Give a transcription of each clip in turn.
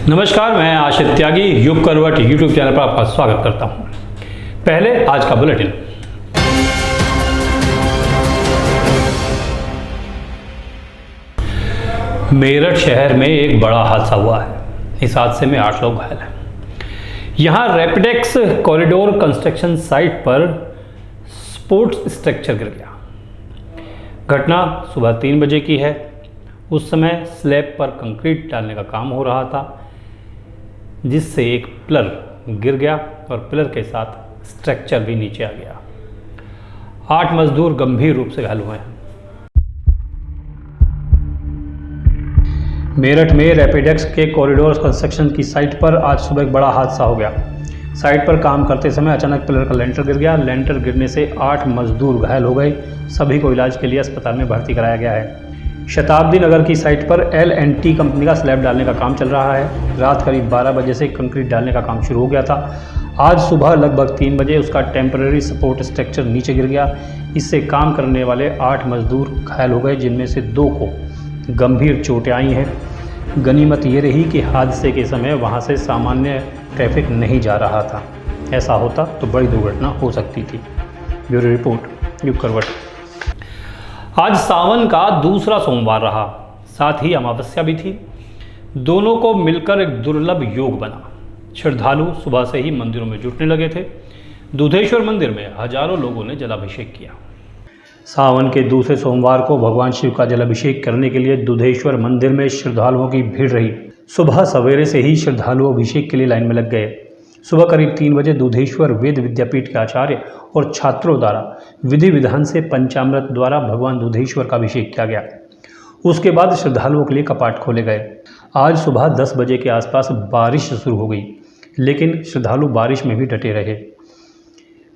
नमस्कार, मैं आशित त्यागी युग करवट यूट्यूब चैनल पर आपका स्वागत करता हूं। पहले आज का बुलेटिन। मेरठ शहर में एक बड़ा हादसा हुआ है। इस हादसे में 8 लोग घायल हैं। यहां रैपिडेक्स कॉरिडोर कंस्ट्रक्शन साइट पर स्पोर्ट्स स्ट्रक्चर गिर गया। घटना सुबह 3 बजे की है। उस समय स्लैब पर कंक्रीट डालने का काम हो रहा था, जिससे एक पिलर गिर गया और पिलर के साथ स्ट्रक्चर भी नीचे आ गया। 8 मजदूर गंभीर रूप से घायल हुए हैं। मेरठ में रैपिडेक्स के कॉरिडोर कंस्ट्रक्शन की साइट पर आज सुबह एक बड़ा हादसा हो गया। साइट पर काम करते समय अचानक पिलर का लेंटर गिर गया। लेंटर गिरने से 8 मजदूर घायल हो गए। सभी को इलाज के लिए अस्पताल में भर्ती कराया गया है। शताब्दी नगर की साइट पर L&T कंपनी का स्लैब डालने का काम चल रहा है। रात करीब 12 बजे से कंक्रीट डालने का काम शुरू हो गया था। आज सुबह लगभग 3 बजे उसका टेम्पररी सपोर्ट स्ट्रक्चर नीचे गिर गया। इससे काम करने वाले 8 मजदूर घायल हो गए, जिनमें से 2 को गंभीर चोटें आई हैं। गनीमत ये रही कि हादसे के समय वहाँ से सामान्य ट्रैफिक नहीं जा रहा था। ऐसा होता तो बड़ी दुर्घटना हो सकती थी। ब्यूरो रिपोर्ट, युग करवट। आज सावन का दूसरा सोमवार रहा, साथ ही अमावस्या भी थी। दोनों को मिलकर एक दुर्लभ योग बना। श्रद्धालु सुबह से ही मंदिरों में जुटने लगे थे। दुधेश्वर मंदिर में हजारों लोगों ने जलाभिषेक किया। सावन के दूसरे सोमवार को भगवान शिव का जलाभिषेक करने के लिए दुधेश्वर मंदिर में श्रद्धालुओं की भीड़ रही। सुबह सवेरे से ही श्रद्धालु अभिषेक के लिए लाइन में लग गए। सुबह करीब 3 बजे दुधेश्वर वेद विद्यापीठ के आचार्य और छात्रों द्वारा विधि विधान से पंचामृत द्वारा भगवान दुधेश्वर का अभिषेक किया गया। उसके बाद श्रद्धालुओं के लिए कपाट खोले गए। आज सुबह 10 बजे के आसपास बारिश शुरू हो गई, लेकिन श्रद्धालु बारिश में भी डटे रहे।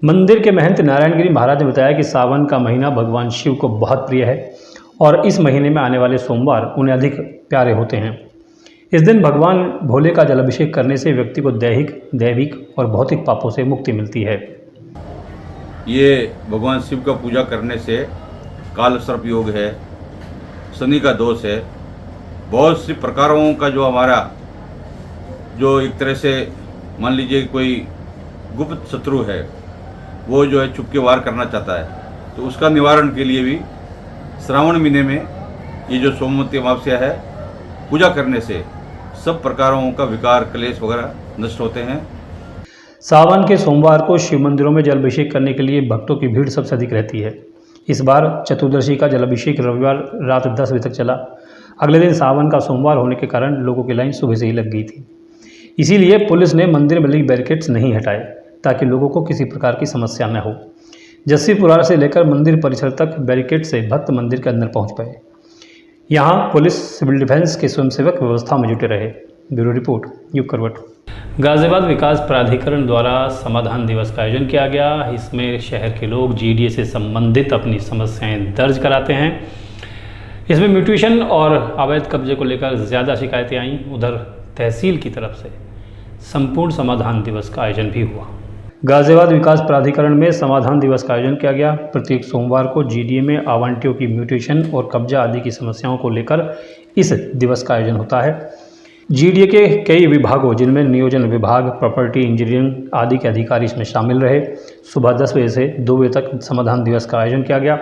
मंदिर के महंत नारायणगिरी महाराज ने बताया कि सावन का महीना भगवान शिव को बहुत प्रिय है और इस महीने में आने वाले सोमवार उन्हें अधिक प्यारे होते हैं। इस दिन भगवान भोले का जलाभिषेक करने से व्यक्ति को दैविक और भौतिक पापों से मुक्ति मिलती है। ये भगवान शिव का पूजा करने से काल सर्प योग है, शनि का दोष है, बहुत सी प्रकारों का जो हमारा जो एक तरह से मान लीजिए कोई गुप्त शत्रु है, वो जो है चुपके वार करना चाहता है, तो उसका निवारण के लिए भी श्रावण महीने में ये जो सोमवती अमावस्या है, पूजा करने से सब प्रकारों का विकार क्लेश वगैरह नष्ट होते हैं। सावन के सोमवार को शिव मंदिरों में जलाभिषेक करने के लिए भक्तों की भीड़ सबसे अधिक रहती है। इस बार चतुर्दशी का जलाभिषेक रविवार रात 10 बजे तक चला। अगले दिन सावन का सोमवार होने के कारण लोगों की लाइन सुबह से ही लग गई थी। इसीलिए पुलिस ने मंदिर में लगी बैरिकेड्स नहीं हटाए, ताकि लोगों को किसी प्रकार की समस्या न हो। जस्सीपुरा से लेकर मंदिर परिसर तक बैरिकेड से भक्त मंदिर के अंदर पहुँच पाए। यहाँ पुलिस, सिविल डिफेंस के स्वयंसेवक व्यवस्था में जुटे रहे। ब्यूरो रिपोर्ट, युग करवट। गाजियाबाद विकास प्राधिकरण द्वारा समाधान दिवस का आयोजन किया गया। इसमें शहर के लोग GDA से संबंधित अपनी समस्याएं दर्ज कराते हैं। इसमें म्यूटेशन और अवैध कब्जे को लेकर ज़्यादा शिकायतें आईं। उधर तहसील की तरफ से संपूर्ण समाधान दिवस का आयोजन भी हुआ। गाजियाबाद विकास प्राधिकरण में समाधान दिवस का आयोजन किया गया। प्रत्येक सोमवार को GDA में आवंटियों की म्यूटेशन और कब्जा आदि की समस्याओं को लेकर इस दिवस का आयोजन होता है। GDA के कई विभागों, जिनमें नियोजन विभाग, प्रॉपर्टी, इंजीनियरिंग आदि के अधिकारी इसमें शामिल रहे। सुबह 10 बजे से 2 बजे तक समाधान दिवस का आयोजन किया गया।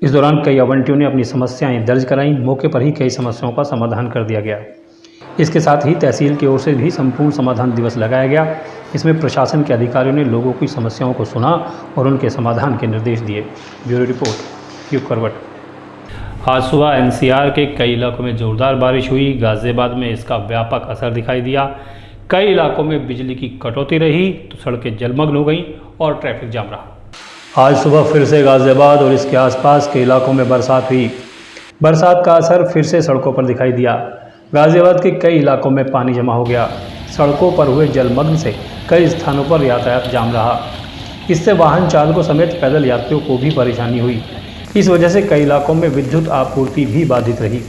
इस दौरान कई आवंटियों ने अपनी समस्याएं दर्ज कराईं। मौके पर ही कई समस्याओं का समाधान कर दिया गया। इसके साथ ही तहसील की ओर से भी संपूर्ण समाधान दिवस लगाया गया। इसमें प्रशासन के अधिकारियों ने लोगों की समस्याओं को सुना और उनके समाधान के निर्देश दिए। ब्यूरो रिपोर्ट, युग करवट। आज सुबह NCR के कई इलाकों में जोरदार बारिश हुई। गाजियाबाद में इसका व्यापक असर दिखाई दिया। कई इलाकों में बिजली की कटौती रही तो सड़कें जलमग्न हो गईं और ट्रैफिक जाम रहा। आज सुबह फिर से गाजियाबाद और इसके आसपास के इलाकों में बरसात हुई। बरसात का असर फिर से सड़कों पर दिखाई दिया। गाजियाबाद के कई इलाकों में पानी जमा हो गया। सड़कों पर हुए जलमग्न से कई स्थानों पर यातायात जाम रहा। इससे वाहन चालकों समेत पैदल यात्रियों को भी परेशानी हुई। इस वजह से कई इलाकों में विद्युत आपूर्ति भी बाधित रही।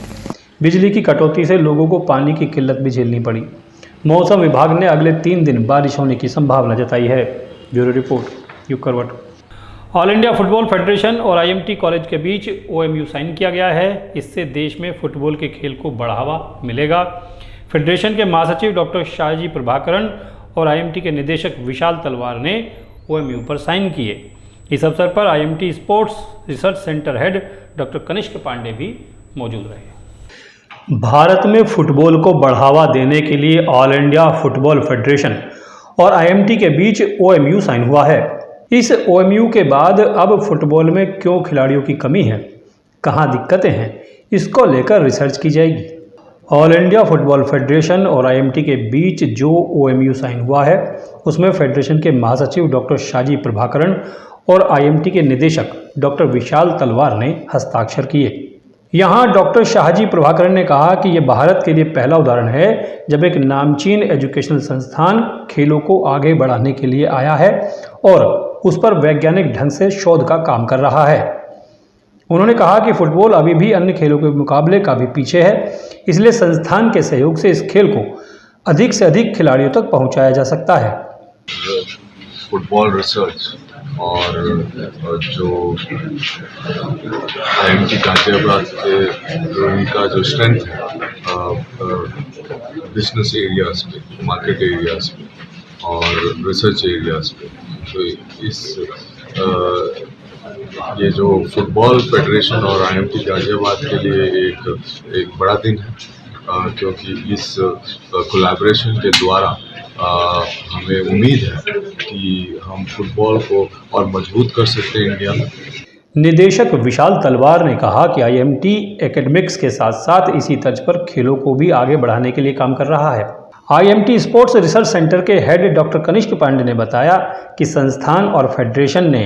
बिजली की कटौती से लोगों को पानी की किल्लत भी झेलनी पड़ी। मौसम विभाग ने अगले 3 दिन बारिश होने की संभावना जताई है। ब्यूरो रिपोर्ट, युग करवट। ऑल इंडिया फुटबॉल फेडरेशन और IMT कॉलेज के बीच OMU साइन किया गया है। इससे देश में फुटबॉल के खेल को बढ़ावा मिलेगा। फेडरेशन के महासचिव डॉक्टर शाहजी प्रभाकरण और आईएमटी के निदेशक विशाल तलवार ने ओएमयू पर साइन किए। इस अवसर पर IMT sports research centre head doctor Kanishk Pandey भी मौजूद रहे। भारत में फुटबॉल को बढ़ावा देने के लिए ऑल इंडिया फुटबॉल फेडरेशन और आईएमटी के बीच ओएमयू साइन हुआ है। इस ओएमयू के बाद अब फुटबॉल में क्यों खिलाड़ियों की कमी है, कहां दिक्कतें हैं, इसको लेकर रिसर्च की जाएगी। ऑल इंडिया फुटबॉल फेडरेशन और आईएमटी के बीच जो ओएमयू साइन हुआ है उसमें फेडरेशन के महासचिव डॉक्टर शाहजी प्रभाकरण और आईएमटी के निदेशक डॉक्टर विशाल तलवार ने हस्ताक्षर किए। यहाँ डॉक्टर शाहजी प्रभाकरण ने कहा कि यह भारत के लिए पहला उदाहरण है जब एक नामचीन एजुकेशनल संस्थान खेलों को आगे बढ़ाने के लिए आया है और उस पर वैज्ञानिक ढंग से शोध का काम कर रहा है। उन्होंने कहा कि फुटबॉल अभी भी अन्य खेलों के मुकाबले काफ़ी पीछे है, इसलिए संस्थान के सहयोग से इस खेल को अधिक से अधिक खिलाड़ियों तक पहुंचाया जा सकता है। फुटबॉल रिसर्च और जो आईएमटी गाजियाबाद के उनका जो स्ट्रेंथ है बिजनेस एरियाज पे, मार्केट एरियाज पे और रिसर्च एरियाज पे, तो इस ये जो फुटबॉल फेडरेशन और आईएमटी गाजियाबाद के लिए एक बड़ा दिन है, क्योंकि इस कोलैबोरेशन के द्वारा हमें उम्मीद है कि हम फुटबॉल को और मजबूत कर सकते हैं इंडिया में। निदेशक विशाल तलवार ने कहा कि आईएमटी एकेडमिक्स के साथ साथ इसी तर्ज पर खेलों को भी आगे बढ़ाने के लिए काम कर रहा है। आईएमटी स्पोर्ट्स रिसर्च सेंटर के हेड डॉक्टर कनिष्क पांडे ने बताया कि संस्थान और फेडरेशन ने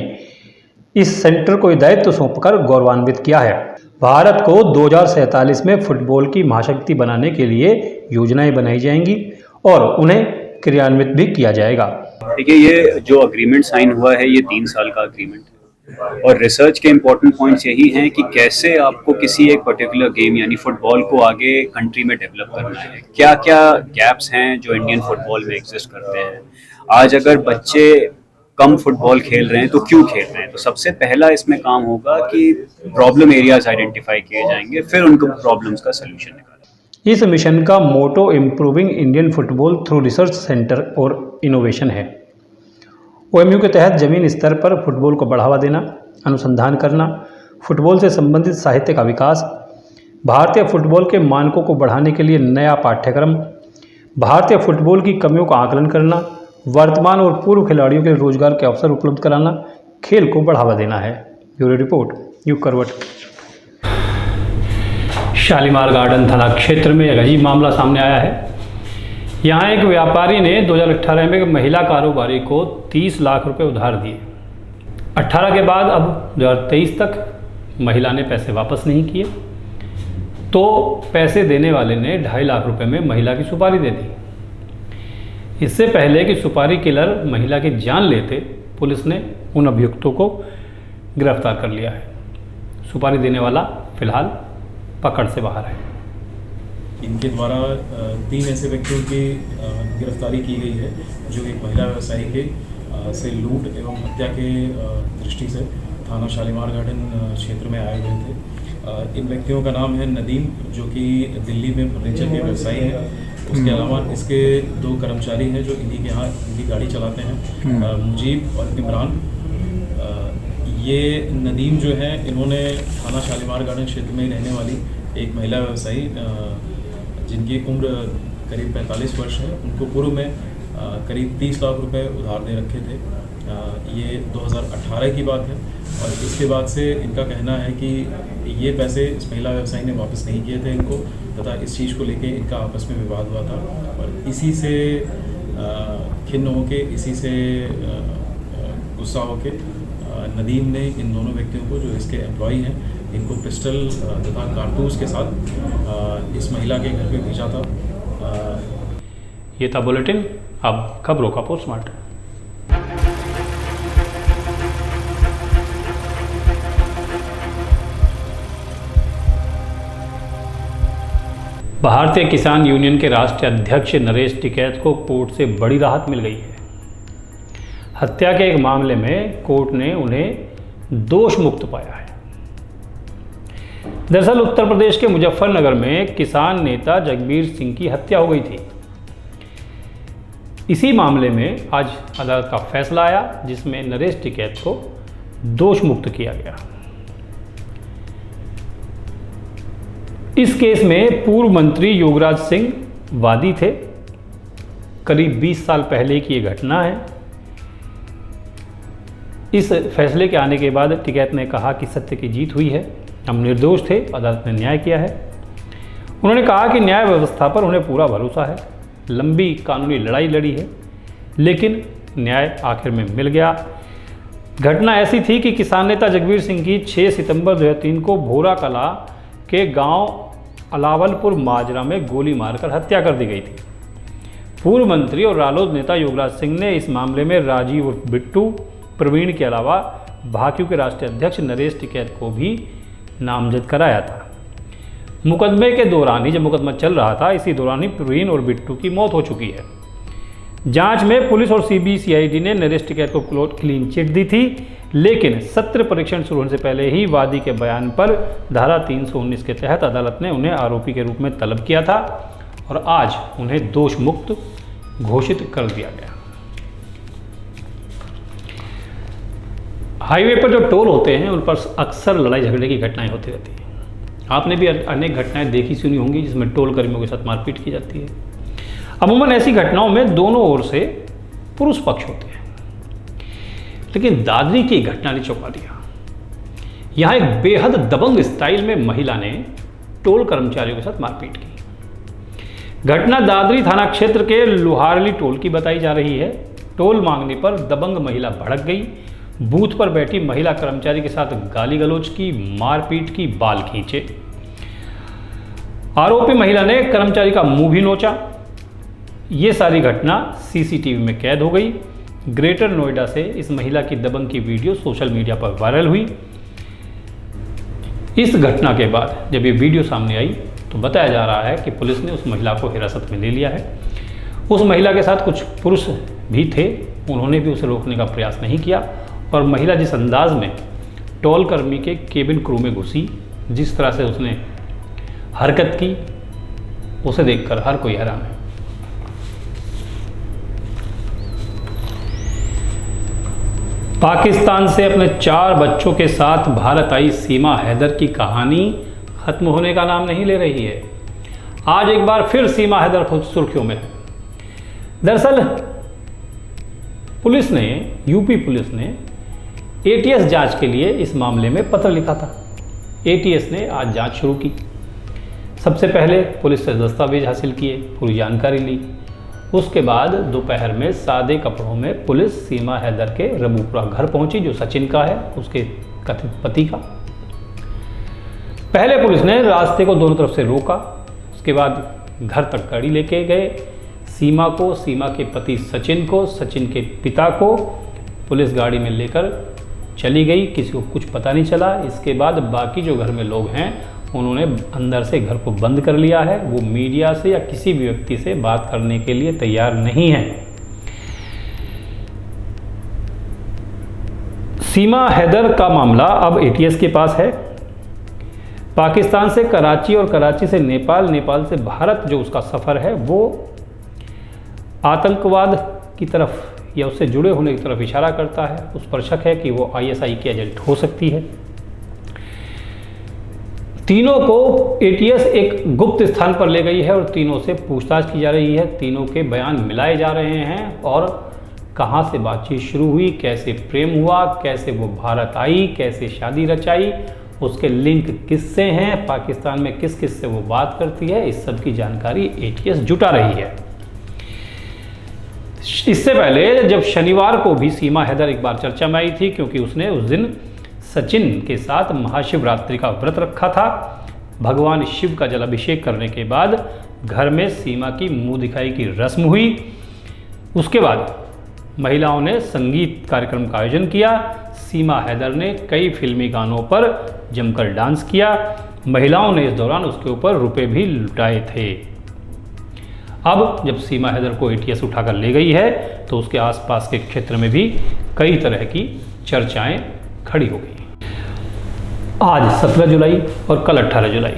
इस सेंटर को दायित्व सौंपकर गौरवान्वित किया है। भारत को 2047 में फुटबॉल की महाशक्ति बनाने के लिए योजनाएं बनाई जाएंगी और उन्हें क्रियान्वित भी किया जाएगा। देखिए, ये जो अग्रीमेंट साइन हुआ है ये 3 साल का अग्रीमेंट है और रिसर्च के इम्पोर्टेंट पॉइंट्स यही हैं कि कैसे आपको किसी एक पर्टिकुलर गेम यानी फुटबॉल को आगे कंट्री में डेवलप करना है, क्या क्या गैप्स हैं जो इंडियन फुटबॉल में एग्जिस्ट करते हैं। आज अगर बच्चे कम फुटबॉल खेल रहे हैं तो क्यों खेल रहे हैं, तो सबसे पहला इसमें काम होगा कि प्रॉब्लम एरियाज आइडेंटिफाई किए जाएंगे, फिर उनको प्रॉब्लम्स का सलूशन निकालेंगे। इस मिशन का motto improving Indian football through research centre और इनोवेशन है। ओएमयू के तहत जमीन स्तर पर फुटबॉल को बढ़ावा देना, अनुसंधान करना, फुटबॉल से संबंधित साहित्य का विकास, भारतीय फुटबॉल के मानकों को बढ़ाने के लिए नया पाठ्यक्रम, भारतीय फुटबॉल की कमियों का आकलन करना, वर्तमान और पूर्व खिलाड़ियों के रोजगार के अवसर उपलब्ध कराना, खेल को बढ़ावा देना है। ब्यूरो रिपोर्ट, युग करवट। शालीमार गार्डन थाना क्षेत्र में एक अजीब मामला सामने आया है। यहाँ एक व्यापारी ने 2018 में एक महिला कारोबारी को 30 लाख रुपए उधार दिए। 18 के बाद अब 2023 तक महिला ने पैसे वापस नहीं किए, तो पैसे देने वाले ने 2.5 लाख रुपए में महिला की सुपारी दे दी। इससे पहले कि सुपारी किलर महिला की जान लेते, पुलिस ने उन अभियुक्तों को गिरफ्तार कर लिया है। सुपारी देने वाला फिलहाल पकड़ से बाहर है। इनके द्वारा 3 ऐसे व्यक्तियों की गिरफ्तारी की गई है जो एक महिला व्यवसायी के से लूट एवं हत्या के दृष्टि से थाना शालीमार गार्डन क्षेत्र में आए हुए थे। इन व्यक्तियों का नाम है नदीम, जो कि दिल्ली में फर्नीचर के व्यवसायी हैं। उसके अलावा इसके 2 कर्मचारी हैं जो इन्हीं के यहाँ इनकी गाड़ी चलाते हैं, मुजीब और इमरान। ये नदीम जो है, इन्होंने थाना शालीमार गार्डन क्षेत्र में रहने वाली एक महिला व्यवसायी जिनकी उम्र करीब 45 वर्ष है, उनको पूर्व में करीब 30 लाख रुपए उधार दे रखे थे। ये 2018 की बात है और इसके बाद से इनका कहना है कि ये पैसे इस महिला व्यवसायी ने वापस नहीं किए थे इनको, तथा इस चीज़ को लेके इनका आपस में विवाद हुआ था और इसी से खिन्न होके, इसी से गुस्सा होके नदीम ने इन दोनों व्यक्तियों को, जो इसके एम्प्लॉई हैं, इनको पिस्टल तथा कारतूस के साथ इस महिला के घर पे भेजा था। ये था बुलेटिन, अब खबरों का पोस्टमार्टम। भारतीय किसान यूनियन के राष्ट्रीय अध्यक्ष नरेश टिकैत को कोर्ट से बड़ी राहत मिल गई है। हत्या के एक मामले में कोर्ट ने उन्हें दोष मुक्त पाया है। दरअसल उत्तर प्रदेश के मुजफ्फरनगर में किसान नेता जगबीर सिंह की हत्या हो गई थी। इसी मामले में आज अदालत का फैसला आया जिसमें नरेश टिकैत को दोष मुक्त किया गया। इस केस में पूर्व मंत्री योगराज सिंह वादी थे। करीब 20 साल पहले की ये घटना है। इस फैसले के आने के बाद टिकैत ने कहा कि सत्य की जीत हुई है, हम निर्दोष थे, अदालत ने न्याय किया है। उन्होंने कहा कि न्याय व्यवस्था पर उन्हें पूरा भरोसा है, लंबी कानूनी लड़ाई लड़ी है लेकिन न्याय आखिर में मिल गया। घटना ऐसी थी कि किसान नेता जगबीर सिंह की 6 सितंबर 2003 को भोरा कला के गांव अलावलपुर माजरा में गोली मारकर हत्या कर दी गई थी। पूर्व मंत्री और रालोद नेता योगराज सिंह ने इस मामले में राजीव उर्फ बिट्टू, प्रवीण के अलावा भाकियू के राष्ट्रीय अध्यक्ष नरेश टिकैत को भी नामजद कराया था। मुकदमे के दौरान ही, जब मुकदमा चल रहा था, इसी दौरान ही प्रवीण और बिट्टू की मौत हो चुकी है। जांच में पुलिस और सीबीसीआईडी ने नरेश टिकैत को क्लीन चिट दी थी, लेकिन सत्र परीक्षण शुरू होने से पहले ही वादी के बयान पर धारा 319 के तहत अदालत ने उन्हें आरोपी के रूप में तलब किया था और आज उन्हें दोष मुक्त घोषित कर दिया गया। हाईवे पर जो टोल होते हैं उन पर अक्सर लड़ाई झगड़े की घटनाएं होती रहती हैं। आपने भी अनेक घटनाएं देखी सुनी होंगी जिसमें टोल कर्मियों के साथ मारपीट की जाती है। अमूमन ऐसी घटनाओं में दोनों ओर से पुरुष पक्ष होते हैं, लेकिन दादरी की घटना ने चौंका दिया। यहां एक बेहद दबंग स्टाइल में महिला ने टोल कर्मचारियों के साथ मारपीट की। घटना दादरी थाना क्षेत्र के लोहारली टोल की बताई जा रही है। टोल मांगने पर दबंग महिला भड़क गई, बूथ पर बैठी महिला कर्मचारी के साथ गाली गलौज की, मारपीट की, बाल खींचे। आरोपी महिला ने कर्मचारी का मुंह भी नोचा। ये सारी घटना सीसीटीवी में कैद हो गई। ग्रेटर नोएडा से इस महिला की दबंग की वीडियो सोशल मीडिया पर वायरल हुई। इस घटना के बाद जब ये वीडियो सामने आई तो बताया जा रहा है कि पुलिस ने उस महिला को हिरासत में ले लिया है। उस महिला के साथ कुछ पुरुष भी थे, उन्होंने भी उसे रोकने का प्रयास नहीं किया और महिला जिस अंदाज में टोल कर्मी के केबिन क्रू में घुसी, जिस तरह से उसने हरकत की, उसे देखकर हर कोई हैरान है। पाकिस्तान से अपने 4 बच्चों के साथ भारत आई सीमा हैदर की कहानी खत्म होने का नाम नहीं ले रही है। आज एक बार फिर सीमा हैदर खुद सुर्खियों में है। दरअसल पुलिस ने, यूपी पुलिस ने एटीएस जांच के लिए इस मामले में पत्र लिखा था। एटीएस ने आज जांच शुरू की। सबसे पहले पुलिस से दस्तावेज हासिल किए, पूरी जानकारी ली। उसके बाद दोपहर में सादे कपड़ों में पुलिस सीमा हैदर के रबूपुरा घर पहुंची, जो सचिन का है, उसके कथित पति का। पहले पुलिस ने रास्ते को दोनों तरफ से रोका, उसके बाद घर तक गाड़ी लेके गए। सीमा को, सीमा के पति सचिन को, सचिन के पिता को पुलिस गाड़ी में लेकर चली गई। किसी को कुछ पता नहीं चला। इसके बाद बाकी जो घर में लोग हैं उन्होंने अंदर से घर को बंद कर लिया है। वो मीडिया से या किसी भी व्यक्ति से बात करने के लिए तैयार नहीं है। सीमा हैदर का मामला अब एटीएस के पास है। पाकिस्तान से कराची और कराची से नेपाल, नेपाल से भारत जो उसका सफ़र है वो आतंकवाद की तरफ या उससे जुड़े होने की तरफ इशारा करता है। उस पर शक है कि वो आईएसआई की एजेंट हो सकती है। तीनों को एटीएस एक गुप्त स्थान पर ले गई है और तीनों से पूछताछ की जा रही है। तीनों के बयान मिलाए जा रहे हैं और कहाँ से बातचीत शुरू हुई, कैसे प्रेम हुआ, कैसे वो भारत आई, कैसे शादी रचाई, उसके लिंक किससे हैं, पाकिस्तान में किस किस से वो बात करती है, इस सब की जानकारी एटीएस जुटा रही है। इससे पहले जब शनिवार को भी सीमा हैदर एक बार चर्चा में आई थी, क्योंकि उसने उस दिन सचिन के साथ महाशिवरात्रि का व्रत रखा था। भगवान शिव का जलाभिषेक करने के बाद घर में सीमा की मुंह दिखाई की रस्म हुई। उसके बाद महिलाओं ने संगीत कार्यक्रम का आयोजन किया। सीमा हैदर ने कई फिल्मी गानों पर जमकर डांस किया। महिलाओं ने इस दौरान उसके ऊपर रुपए भी लुटाए थे। अब जब सीमा हैदर को एटीएस उठाकर ले गई है तो उसके आसपास के क्षेत्र में भी कई तरह की चर्चाएं खड़ी हो गई। आज 17 जुलाई और कल 18 जुलाई,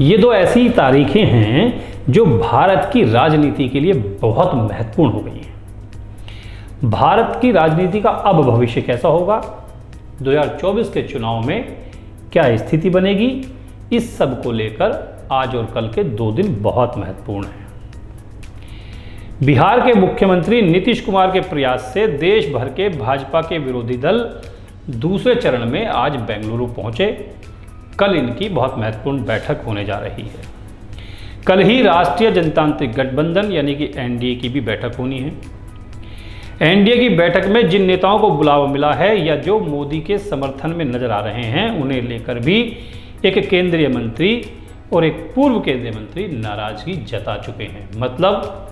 ये दो ऐसी तारीखें हैं जो भारत की राजनीति के लिए बहुत महत्वपूर्ण हो गई हैं। भारत की राजनीति का अब भविष्य कैसा होगा, 2024 के चुनाव में क्या स्थिति बनेगी, इस सब को लेकर आज और कल के 2 दिन बहुत महत्वपूर्ण हैं। बिहार के मुख्यमंत्री नीतीश कुमार के प्रयास से देश भर के भाजपा के विरोधी दल दूसरे चरण में आज बेंगलुरु पहुंचे। कल इनकी बहुत महत्वपूर्ण बैठक होने जा रही है। कल ही राष्ट्रीय जनतांत्रिक गठबंधन यानी कि एनडीए की भी बैठक होनी है। एनडीए की बैठक में जिन नेताओं को बुलावा मिला है या जो मोदी के समर्थन में नजर आ रहे हैं, उन्हें लेकर भी एक केंद्रीय मंत्री और एक पूर्व केंद्रीय मंत्री नाराजगी जता चुके हैं। मतलब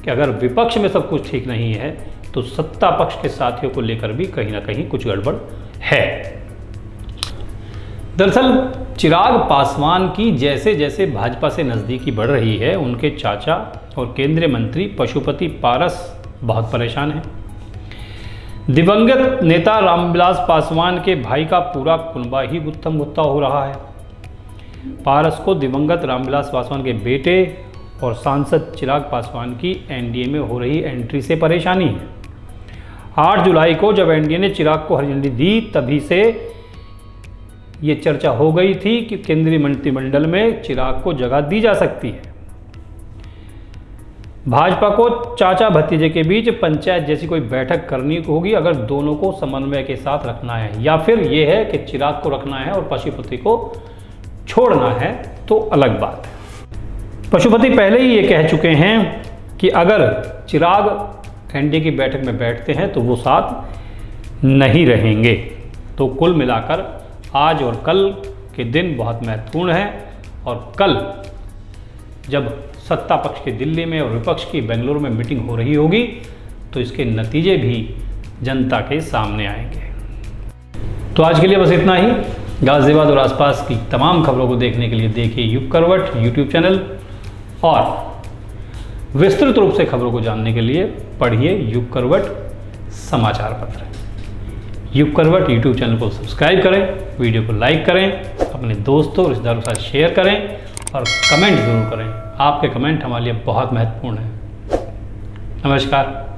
कि अगर विपक्ष में सब कुछ ठीक नहीं है तो सत्ता पक्ष के साथियों को लेकर भी कहीं ना कहीं कुछ गड़बड़ है। दरअसल चिराग पासवान की जैसे जैसे भाजपा से नज़दीकी बढ़ रही है, उनके चाचा और केंद्रीय मंत्री पशुपति पारस बहुत परेशान हैं। दिवंगत नेता रामविलास पासवान के भाई का पूरा कुनबा ही गुत्थम गुत्था हो रहा है। पारस को दिवंगत रामविलास पासवान के बेटे और सांसद चिराग पासवान की एनडीए में हो रही एंट्री से परेशानी है। 8 जुलाई को जब एनडीए ने चिराग को हरी झंडी दी, तभी से ये चर्चा हो गई थी कि केंद्रीय मंत्रिमंडल में चिराग को जगह दी जा सकती है। भाजपा को चाचा भतीजे के बीच पंचायत जैसी कोई बैठक करनी होगी अगर दोनों को समन्वय के साथ रखना है, या फिर ये है कि चिराग को रखना है और पशुपति को छोड़ना है, तो अलग बात है। पशुपति पहले ही ये कह चुके हैं कि अगर चिराग एनडीए की बैठक में बैठते हैं तो वो साथ नहीं रहेंगे। तो कुल मिलाकर आज और कल के दिन बहुत महत्वपूर्ण है, और कल जब सत्ता पक्ष की दिल्ली में और विपक्ष की बेंगलुरु में मीटिंग हो रही होगी तो इसके नतीजे भी जनता के सामने आएंगे। तो आज के लिए बस इतना ही। गाजियाबाद और आसपास की तमाम खबरों को देखने के लिए देखिए युग करवट यूट्यूब चैनल, और विस्तृत रूप से खबरों को जानने के लिए पढ़िए युग करवट समाचार पत्र। युग करवट यूट्यूब चैनल को सब्सक्राइब करें, वीडियो को लाइक करें, अपने दोस्तों और रिश्तेदारों के साथ शेयर करें और कमेंट ज़रूर करें। आपके कमेंट हमारे लिए बहुत महत्वपूर्ण है। नमस्कार।